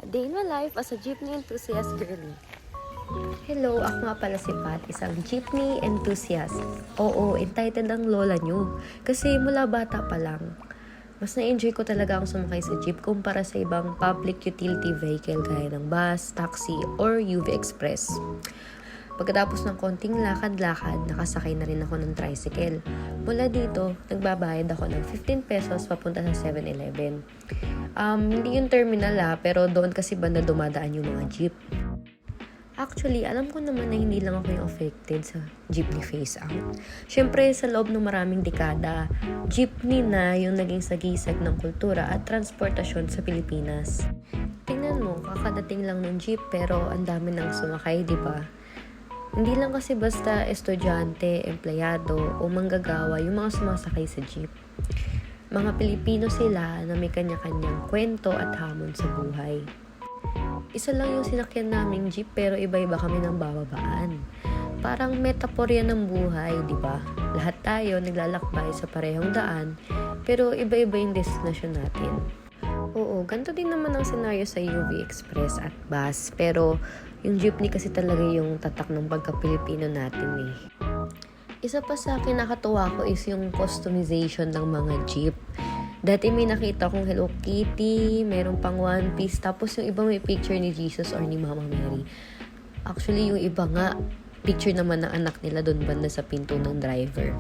Day in my life as a jeepney enthusiast girly. Hello, ako nga pala si Pat, isang jeepney enthusiast. Oo, entitled ang lola nyo. Kasi mula bata pa lang, mas na-enjoy ko talaga ang sumakay sa jeep kumpara sa ibang public utility vehicle gaya ng bus, taxi, or UV Express. Pagkatapos ng konting lakad-lakad, nakasakay na rin ako ng tricycle. Mula dito, nagbabayad ako ng 15 pesos papunta sa 7-Eleven. Hindi yung terminal pero doon kasi banda dumadaan yung mga jeep. Actually, alam ko naman na hindi lang ako yung affected sa jeepney phase out. Siyempre, sa loob ng maraming dekada, jeepney na yung naging sagisag ng kultura at transportasyon sa Pilipinas. Tingnan mo, kakadating lang ng jeep pero ang dami nang sumakay, di ba? Hindi lang kasi basta estudyante, empleyado o manggagawa yung mga sumasakay sa jeep. Mga Pilipino sila na may kanya-kanyang kwento at hamon sa buhay. Isa lang yung sinakyan naming jeep pero iba-iba kami ng bababaan. Parang metaphor yan ng buhay, di ba? Lahat tayo naglalakbay sa parehong daan pero iba-iba yung destinasyon natin. Oo, ganito din naman ang senaryo sa UV Express at bus pero yung jeepney kasi talaga yung tatak ng pagka-Pilipino natin eh. Isa pa sa kinakatuwa ko is yung customization ng mga jeep. Dati may nakita kong Hello Kitty, meron pang One Piece, tapos yung iba may picture ni Jesus or ni Mama Mary. Actually, yung iba nga, picture naman ng anak nila doon banda sa pinto ng driver.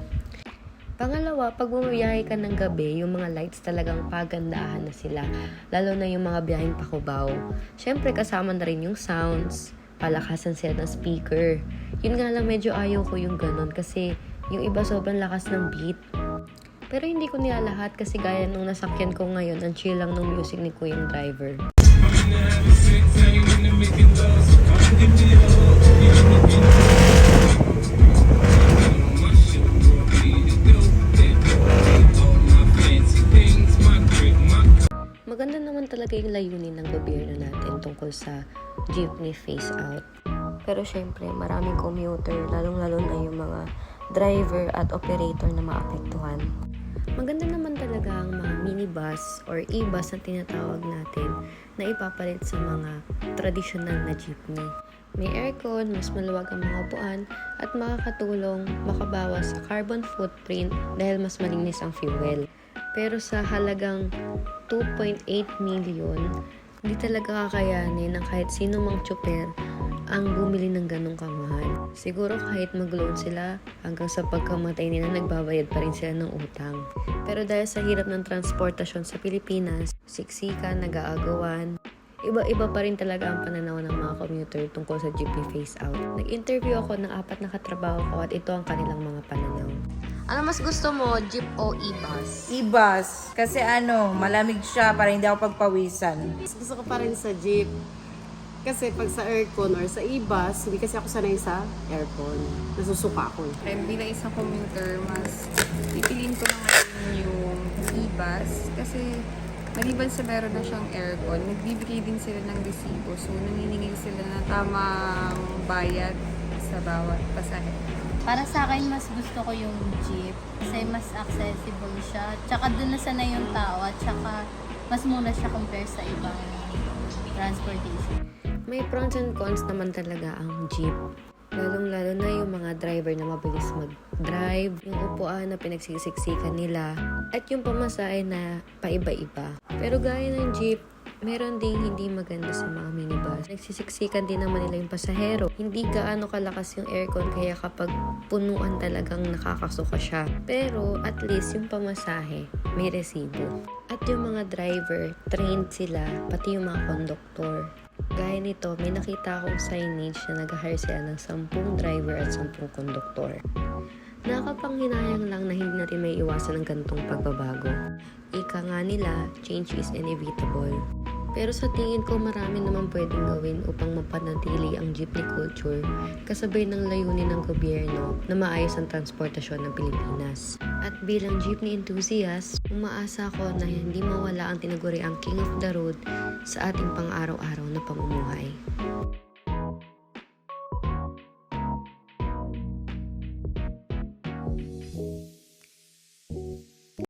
Pangalawa, pag bumiyahe ka ng gabi, yung mga lights talagang pagandahan na sila. Lalo na yung mga biyaheng pa-Cubao. Siyempre, kasama na rin yung sounds, palakasan sila ng speaker. Yun nga lang, medyo ayaw ko yung ganun kasi yung iba sobrang lakas ng beat. Pero hindi ko nilalahat kasi gaya nung nasakyan ko ngayon, ang chill lang ng music ni Kuyang driver. Maganda naman talaga yung layunin ng gobyerno natin tungkol sa jeepney phase out. Pero syempre, maraming commuter, lalong-lalo na yung mga driver at operator na maapektuhan. Maganda naman talaga ang mga minibus or e-bus na tinatawag natin na ipapalit sa mga tradisyonal na jeepney. May aircon, mas maluwag ang mga upuan at makakatulong makabawas sa carbon footprint dahil mas malinis ang fuel. Pero sa halagang 2.8 million, hindi talaga kakayanin ng kahit sino mang tsuper ang bumili ng ganong kamahal. Siguro kahit mag-loan sila, hanggang sa pagkamatay nila nagbabayad pa rin sila ng utang. Pero dahil sa hirap ng transportasyon sa Pilipinas, siksikan, nag-aagawan, iba-iba pa rin talaga ang pananaw ng mga commuter tungkol sa jeepney phase out. Nag-interview ako ng 4 na katrabaho ko at ito ang kanilang mga pananaw. Ano mas gusto mo, jeep o e-bus? E-bus. Kasi malamig siya para hindi ako pagpawisan. Gusto ko pa rin sa jeep. Kasi pag sa aircon or sa e-bus, hindi kasi ako sanay sa aircon. Nasusuka ako. Bilang isang commuter, mas pipiliin ko na ngayon yung e-bus. Kasi maliban sa meron na siyang aircon, nagbibigay din sila ng resibo. So, naniningil sila na tamang bayad sa bawat pasahero. Para sa akin, mas gusto ko yung jeep kasi mas accessible siya. Tsaka doon na sanay yung tao at tsaka mas mura siya compare sa ibang transportation. May pros and cons naman talaga ang jeep. Lalong-lalo na yung mga driver na mabilis mag-drive, yung upuan na pinagsisiksikan nila, at yung pamasahe na paiba-iba. Pero gaya ng jeep, meron ding hindi maganda sa mga minibus. Nagsisiksikan din naman nila yung pasahero. Hindi gaano kalakas yung aircon kaya kapag punuan talagang nakakasuka siya. Pero at least yung pamasahe, may resibo. At yung mga driver, trained sila, pati yung mga konduktor. Gaya nito, may nakita akong signage na nag-hire sila ng 10 driver at 10 konduktor. Nakakapanghinayang lang na hindi natin may iwasan ng ganitong pagbabago. Ika nga nila, change is inevitable. Pero sa tingin ko marami naman pwedeng gawin upang mapanatili ang jeepney culture kasabay ng layunin ng gobyerno na maayos ang transportasyon ng Pilipinas. At bilang jeepney enthusiast, umaasa ko na hindi mawala ang tinaguri ang King of the Road sa ating pang-araw-araw na pamumuhay.